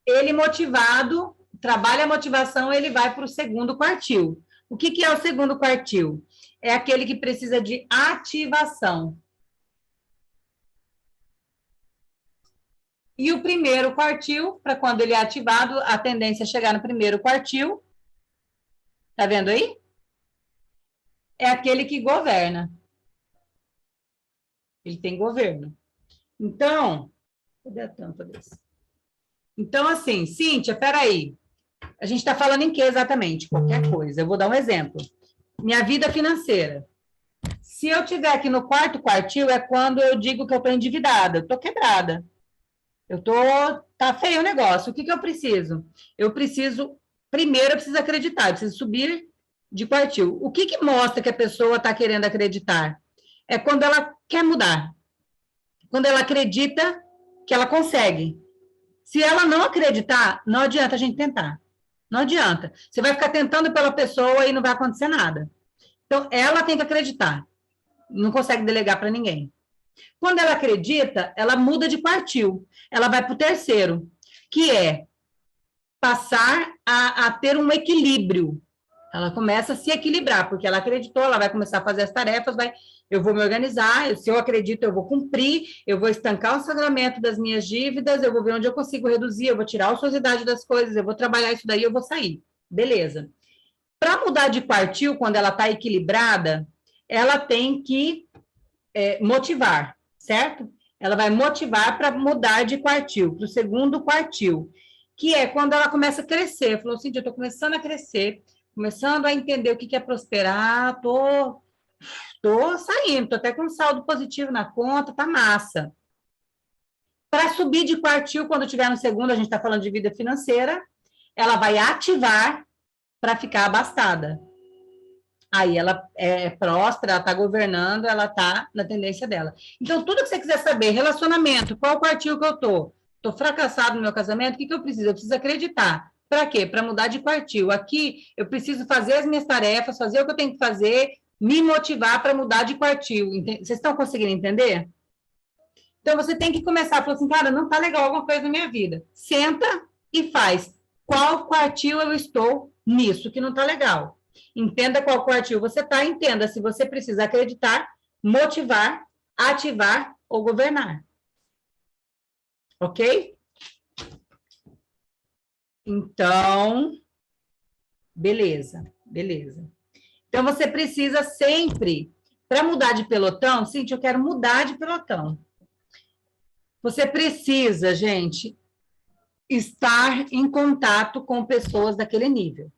ele motivado, trabalha a motivação, ele vai para o segundo quartil. O que é o segundo quartil? É aquele que precisa de ativação. E o primeiro quartil, para quando ele é ativado, a tendência é chegar no primeiro quartil. Tá vendo aí? É aquele que governa. Ele tem governo. Então, cadê a tampa desse? Então, assim, Cíntia, peraí. A gente está falando em que exatamente? Qualquer coisa. Eu vou dar um exemplo. Minha vida financeira. Se eu tiver aqui no quarto quartil, é quando eu digo que eu estou endividada, eu estou quebrada. Tá feio o negócio. O que eu preciso? Eu preciso primeiro eu preciso acreditar, eu preciso subir de quartil. O que mostra que a pessoa está querendo acreditar? É quando ela quer mudar. Quando ela acredita que ela consegue. Se ela não acreditar, não adianta a gente tentar. Não adianta. Você vai ficar tentando pela pessoa e não vai acontecer nada. Então, ela tem que acreditar. Não consegue delegar para ninguém. Quando ela acredita, ela muda de quartil. Ela vai para o terceiro, que é passar a ter um equilíbrio. Ela começa a se equilibrar, porque ela acreditou, ela vai começar a fazer as tarefas, eu vou me organizar, se eu acredito, eu vou cumprir, eu vou estancar o sangramento das minhas dívidas, eu vou ver onde eu consigo reduzir, eu vou tirar a ociosidade das coisas, eu vou trabalhar isso daí, eu vou sair. Beleza. Para mudar de quartil, quando ela está equilibrada, ela tem que motivar, certo? Ela vai motivar para mudar de quartil, para o segundo quartil, que é quando ela começa a crescer. Falou assim, eu estou começando a crescer, começando a entender o que é prosperar, tô saindo, tô até com um saldo positivo na conta, tá massa. Para subir de quartil, quando tiver no segundo, a gente está falando de vida financeira, ela vai ativar para ficar abastada. Aí ela é próspera, ela está governando, ela está na tendência dela. Então, tudo que você quiser saber, relacionamento, qual quartil que eu estou? Estou fracassado no meu casamento, o que eu preciso? Eu preciso acreditar. Para quê? Para mudar de quartil. Aqui, eu preciso fazer as minhas tarefas, fazer o que eu tenho que fazer, me motivar para mudar de quartil. Vocês estão conseguindo entender? Então, você tem que começar a falar assim, cara, não está legal alguma coisa na minha vida. Senta e faz. Qual quartil eu estou nisso que não está legal? Entenda qual quartil você está, entenda se você precisa acreditar, motivar, ativar ou governar. Ok? Então, beleza. Então, você precisa sempre, para mudar de pelotão, Cíntia, eu quero mudar de pelotão. Você precisa, gente, estar em contato com pessoas daquele nível.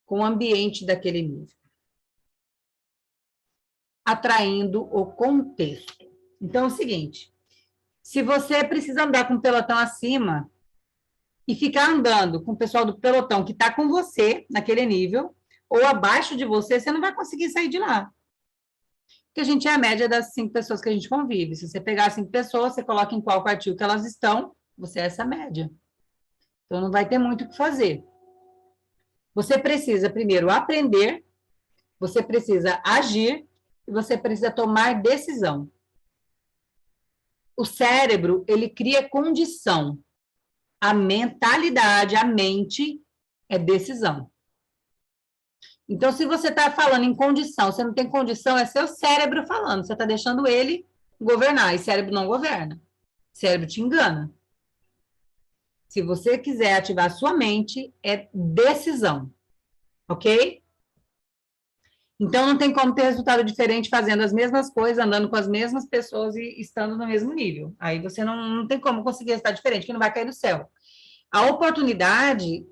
Com o ambiente daquele nível. Atraindo o contexto. Então, é o seguinte, se você precisa andar com o pelotão acima e ficar andando com o pessoal do pelotão que está com você naquele nível, ou abaixo de você, você não vai conseguir sair de lá. Porque a gente é a média das 5 pessoas que a gente convive. Se você pegar 5 pessoas, você coloca em qual quartil que elas estão, você é essa média. Então, não vai ter muito o que fazer. Você precisa, primeiro, aprender, você precisa agir e você precisa tomar decisão. O cérebro, ele cria condição. A mentalidade, a mente, é decisão. Então, se você está falando em condição, você não tem condição, é seu cérebro falando. Você está deixando ele governar, e cérebro não governa. Cérebro te engana. Se você quiser ativar a sua mente, é decisão. Ok? Então, não tem como ter resultado diferente fazendo as mesmas coisas, andando com as mesmas pessoas e estando no mesmo nível. Aí você não tem como conseguir resultado diferente, que não vai cair do céu. A oportunidade,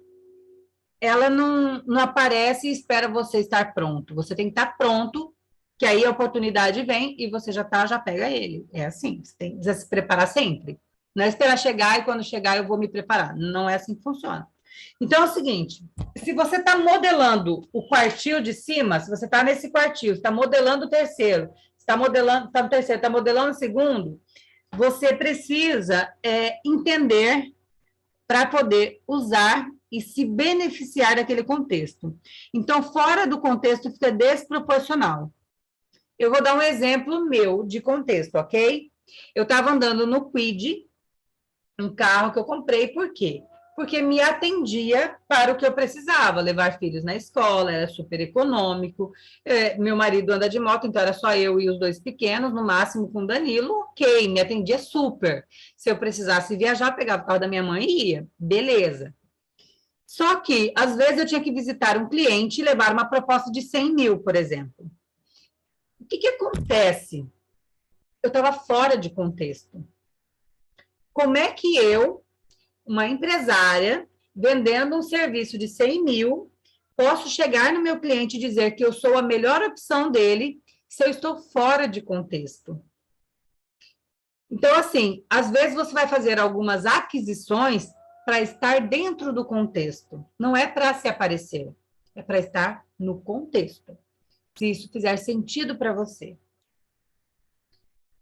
ela não aparece e espera você estar pronto. Você tem que estar pronto, que aí a oportunidade vem e você já pega ele. É assim, você tem que se preparar sempre. Não é esperar chegar e quando chegar eu vou me preparar. Não é assim que funciona. Então, é o seguinte, se você está modelando o quartil de cima, se você está nesse quartil, está modelando o terceiro, está modelando o segundo, você precisa entender para poder usar e se beneficiar daquele contexto. Então, fora do contexto fica desproporcional. Eu vou dar um exemplo meu de contexto, ok? Eu estava andando no Kwid, um carro que eu comprei, por quê? Porque me atendia para o que eu precisava, levar filhos na escola, era super econômico, meu marido anda de moto, então era só eu e os 2 pequenos, no máximo com o Danilo, ok, me atendia super. Se eu precisasse viajar, pegava o carro da minha mãe e ia, beleza. Só que, às vezes, eu tinha que visitar um cliente e levar uma proposta de 100 mil, por exemplo. O que acontece? Eu estava fora de contexto. Como é que eu, uma empresária, vendendo um serviço de 100 mil, posso chegar no meu cliente e dizer que eu sou a melhor opção dele se eu estou fora de contexto? Então, assim, às vezes você vai fazer algumas aquisições para estar dentro do contexto, não é para se aparecer, é para estar no contexto. Se isso fizer sentido para você.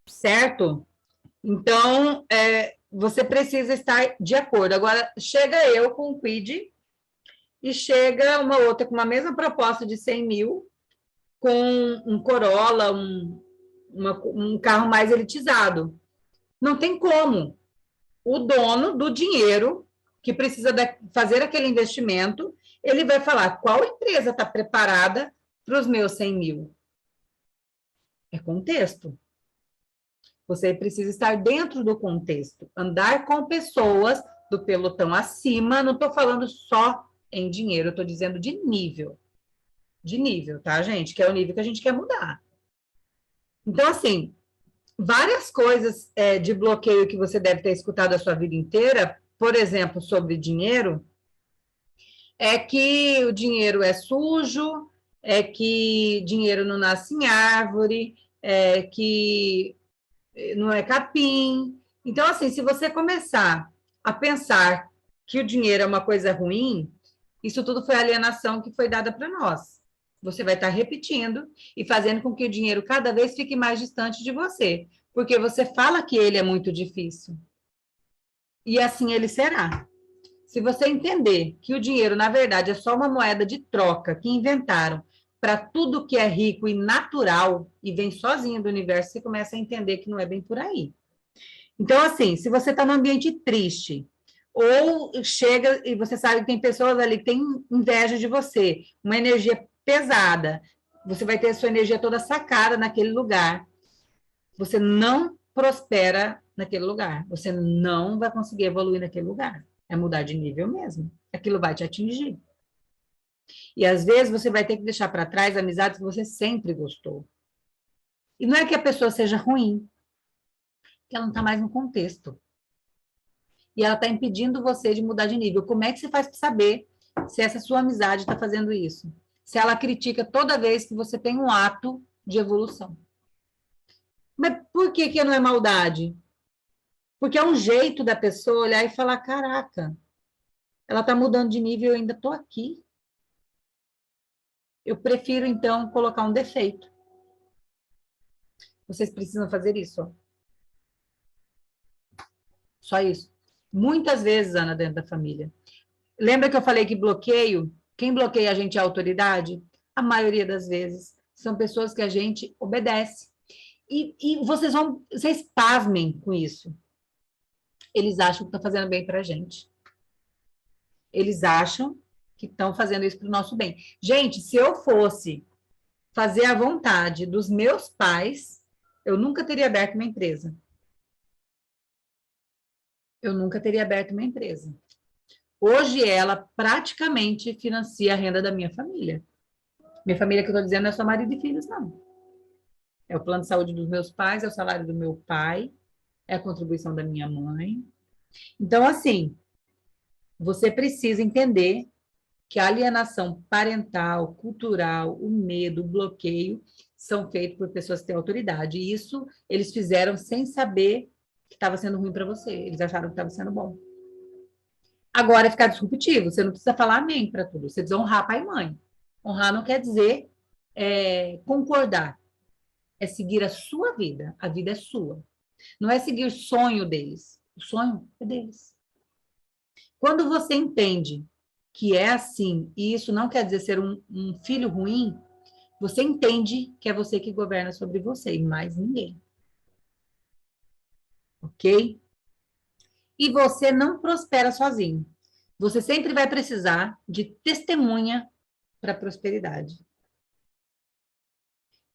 Certo? Então, você precisa estar de acordo. Agora, chega eu com o Quid e chega uma outra com a mesma proposta de 100 mil, com um Corolla, um carro mais elitizado. Não tem como. O dono do dinheiro, que precisa fazer aquele investimento, ele vai falar qual empresa está preparada para os meus 100 mil. É contexto. Você precisa estar dentro do contexto, andar com pessoas do pelotão acima, não estou falando só em dinheiro, estou dizendo de nível. De nível, tá, gente? Que é o nível que a gente quer mudar. Então, assim, várias coisas de bloqueio que você deve ter escutado a sua vida inteira, por exemplo, sobre dinheiro, é que o dinheiro é sujo, é que dinheiro não nasce em árvore, é que não é capim. Então, assim, se você começar a pensar que o dinheiro é uma coisa ruim, isso tudo foi alienação que foi dada para nós. Você vai estar repetindo e fazendo com que o dinheiro cada vez fique mais distante de você, porque você fala que ele é muito difícil. E assim ele será. Se você entender que o dinheiro, na verdade, é só uma moeda de troca que inventaram para tudo que é rico e natural e vem sozinho do universo, você começa a entender que não é bem por aí. Então, assim, se você está num ambiente triste, ou chega e você sabe que tem pessoas ali que têm inveja de você, uma energia pesada, você vai ter a sua energia toda sacada naquele lugar. Você não prospera naquele lugar. Você não vai conseguir evoluir naquele lugar. É mudar de nível mesmo. Aquilo vai te atingir. E às vezes você vai ter que deixar para trás amizades que você sempre gostou. E não é que a pessoa seja ruim, que ela não está mais no contexto. E ela está impedindo você de mudar de nível. Como é que você faz para saber se essa sua amizade está fazendo isso? Se ela critica toda vez que você tem um ato de evolução. Mas por que não é maldade? Porque é um jeito da pessoa olhar e falar, caraca, ela está mudando de nível e eu ainda estou aqui. Eu prefiro, então, colocar um defeito. Vocês precisam fazer isso. Ó. Só isso. Muitas vezes, Ana, dentro da família. Lembra que eu falei que bloqueio? Quem bloqueia a gente é a autoridade? A maioria das vezes. São pessoas que a gente obedece. E vocês pasmem com isso. Eles acham que estão fazendo bem para a gente. Eles acham que estão fazendo isso para o nosso bem. Gente, se eu fosse fazer a vontade dos meus pais, eu nunca teria aberto uma empresa. Eu nunca teria aberto uma empresa. Hoje ela praticamente financia a renda da minha família. Minha família que eu estou dizendo não é só marido e filhos, não. É o plano de saúde dos meus pais, é o salário do meu pai, é a contribuição da minha mãe. Então, assim, você precisa entender que a alienação parental, cultural, o medo, o bloqueio, são feitos por pessoas que têm autoridade. E isso eles fizeram sem saber que estava sendo ruim para você. Eles acharam que estava sendo bom. Agora é ficar disruptivo. Você não precisa falar amém para tudo. Você precisa honrar pai e mãe. Honrar não quer dizer concordar. É seguir a sua vida. A vida é sua. Não é seguir o sonho deles. O sonho é deles. Quando você entende que é assim, e isso não quer dizer ser um filho ruim, você entende que é você que governa sobre você e mais ninguém. Ok? E você não prospera sozinho. Você sempre vai precisar de testemunha para a prosperidade.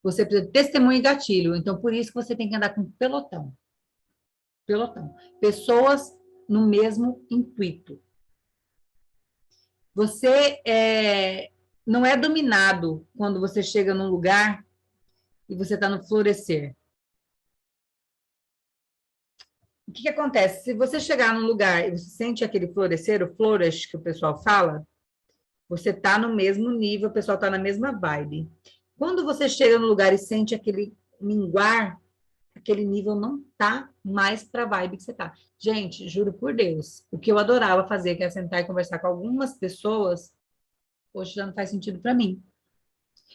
Você precisa de testemunha e gatilho. Então, por isso que você tem que andar com pelotão. Pelotão. Pessoas no mesmo intuito. Você não é dominado quando você chega num lugar e você está no florescer. O que acontece? Se você chegar num lugar e você sente aquele florescer, o flourish que o pessoal fala, você está no mesmo nível, o pessoal está na mesma vibe. Quando você chega no lugar e sente aquele minguar, aquele nível não tá mais para a vibe que você tá. Gente, juro por Deus, o que eu adorava fazer, que era sentar e conversar com algumas pessoas, hoje já não faz sentido para mim.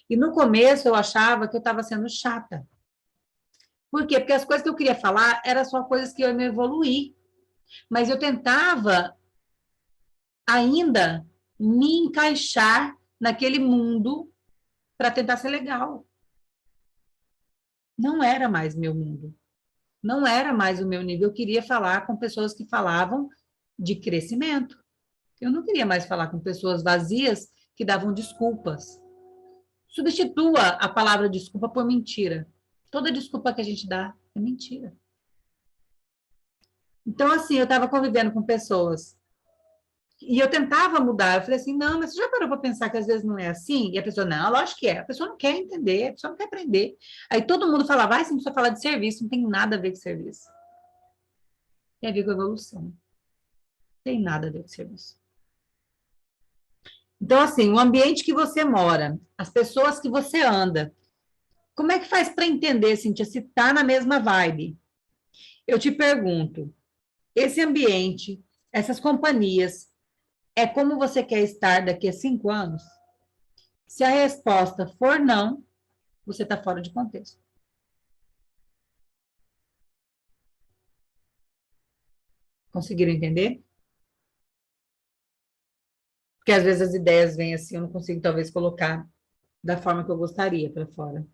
E no começo eu achava que eu estava sendo chata. Por quê? Porque as coisas que eu queria falar eram só coisas que eu ia me evoluir. Mas eu tentava ainda me encaixar naquele mundo para tentar ser legal. Não era mais meu mundo. Não era mais o meu nível. Eu queria falar com pessoas que falavam de crescimento. Eu não queria mais falar com pessoas vazias que davam desculpas. Substitua a palavra desculpa por mentira. Toda desculpa que a gente dá é mentira. Então, assim, eu estava convivendo com pessoas e eu tentava mudar. Eu falei assim, não, mas você já parou para pensar que às vezes não é assim? E a pessoa, não, lógico que é. A pessoa não quer entender, a pessoa não quer aprender. Aí todo mundo fala, vai, você não precisa falar de serviço, não tem nada a ver com serviço. Tem a ver com evolução. Não tem nada a ver com serviço. Então, assim, o ambiente que você mora, as pessoas que você anda, como é que faz para entender, Cíntia, se está na mesma vibe? Eu te pergunto, esse ambiente, essas companhias, é como você quer estar daqui a 5 anos? Se a resposta for não, você está fora de contexto. Conseguiram entender? Porque às vezes as ideias vêm assim, eu não consigo talvez colocar da forma que eu gostaria para fora.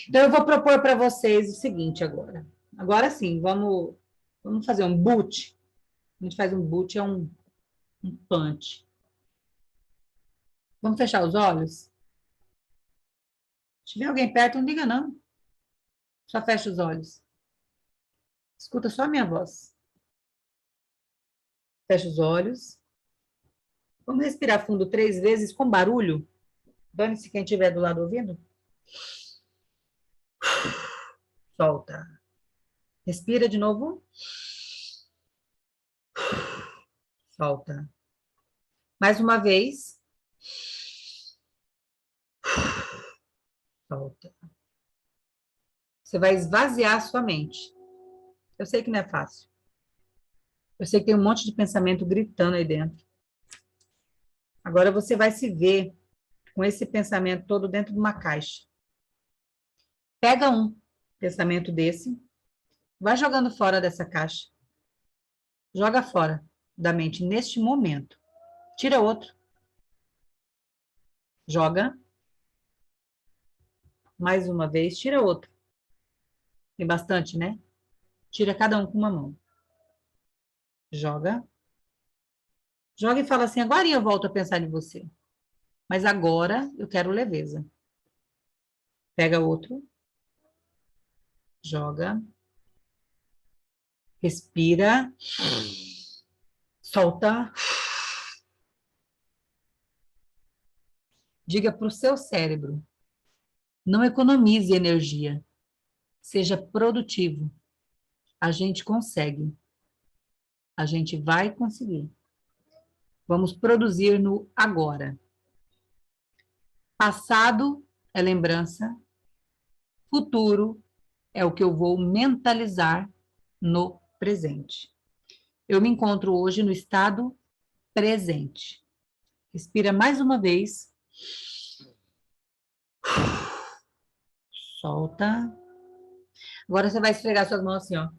Então eu vou propor para vocês o seguinte agora. Agora sim, vamos fazer um boot. A gente faz um boot, é um punch. Vamos fechar os olhos? Se tiver alguém perto, não liga não. Só fecha os olhos. Escuta só a minha voz. Fecha os olhos. Vamos respirar fundo 3 vezes com barulho. Dane-se quem estiver do lado ouvindo. Solta. Respira de novo. Solta. Mais uma vez. Solta. Você vai esvaziar a sua mente. Eu sei que não é fácil. Eu sei que tem um monte de pensamento gritando aí dentro. Agora você vai se ver com esse pensamento todo dentro de uma caixa. Pega um pensamento desse, vai jogando fora dessa caixa. Joga fora da mente neste momento. Tira outro. Joga. Mais uma vez, tira outro. Tem bastante, né? Tira cada um com uma mão. Joga. Joga e fala assim, agora eu volto a pensar em você. Mas agora eu quero leveza. Pega outro. Joga. Respira. Solta. Diga para o seu cérebro, não economize energia. Seja produtivo. A gente consegue. A gente vai conseguir. Vamos produzir no agora. Passado é lembrança. Futuro é o que eu vou mentalizar no presente. Eu me encontro hoje no estado presente. Respira mais uma vez. Solta. Agora você vai esfregar suas mãos assim, ó.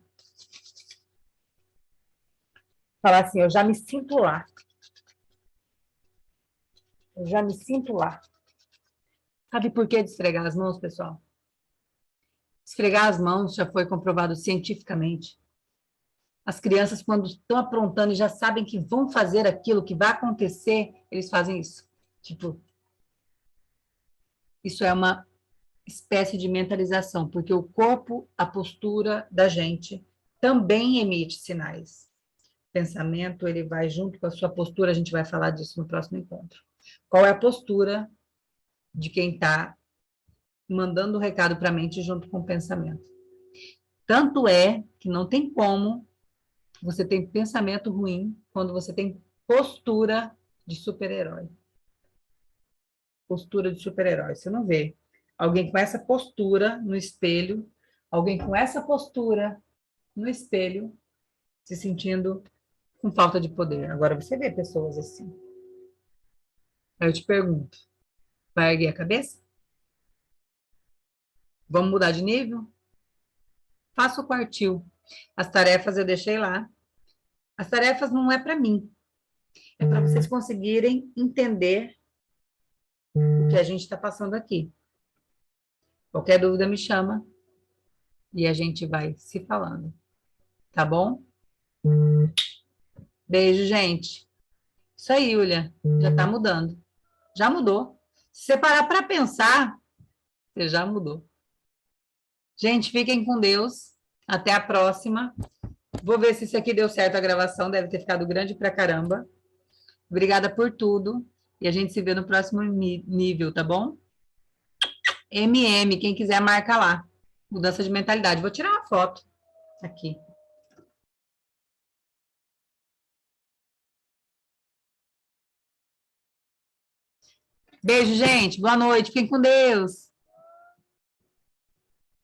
Falar assim, eu já me sinto lá. Eu já me sinto lá. Sabe por que de esfregar as mãos, pessoal? Esfregar as mãos já foi comprovado cientificamente. As crianças, quando estão aprontando e já sabem que vão fazer aquilo, que vai acontecer, eles fazem isso. Tipo, isso é uma espécie de mentalização, porque o corpo, a postura da gente também emite sinais. O pensamento, ele vai junto com a sua postura, a gente vai falar disso no próximo encontro. Qual é a postura de quem está mandando o recado para a mente junto com o pensamento? Tanto é que não tem como você ter pensamento ruim quando você tem postura de super-herói. Postura de super-herói. Você não vê Alguém com essa postura no espelho, alguém com essa postura no espelho, se sentindo com falta de poder. Agora você vê pessoas assim. Aí eu te pergunto, vai erguer a cabeça? Vamos mudar de nível? Faça o quartil. As tarefas eu deixei lá. As tarefas não é para mim, é para vocês conseguirem entender o que a gente está passando aqui. Qualquer dúvida me chama e a gente vai se falando, tá bom? Beijo, gente. Isso aí, Yulia, já tá mudando. Já mudou. Se você parar para pensar, você já mudou. Gente, fiquem com Deus. Até a próxima. Vou ver se isso aqui deu certo a gravação, deve ter ficado grande pra caramba. Obrigada por tudo. E a gente se vê no próximo nível, tá bom? quem quiser marca lá. Mudança de mentalidade. Vou tirar uma foto aqui. Beijo, gente. Boa noite. Fiquem com Deus.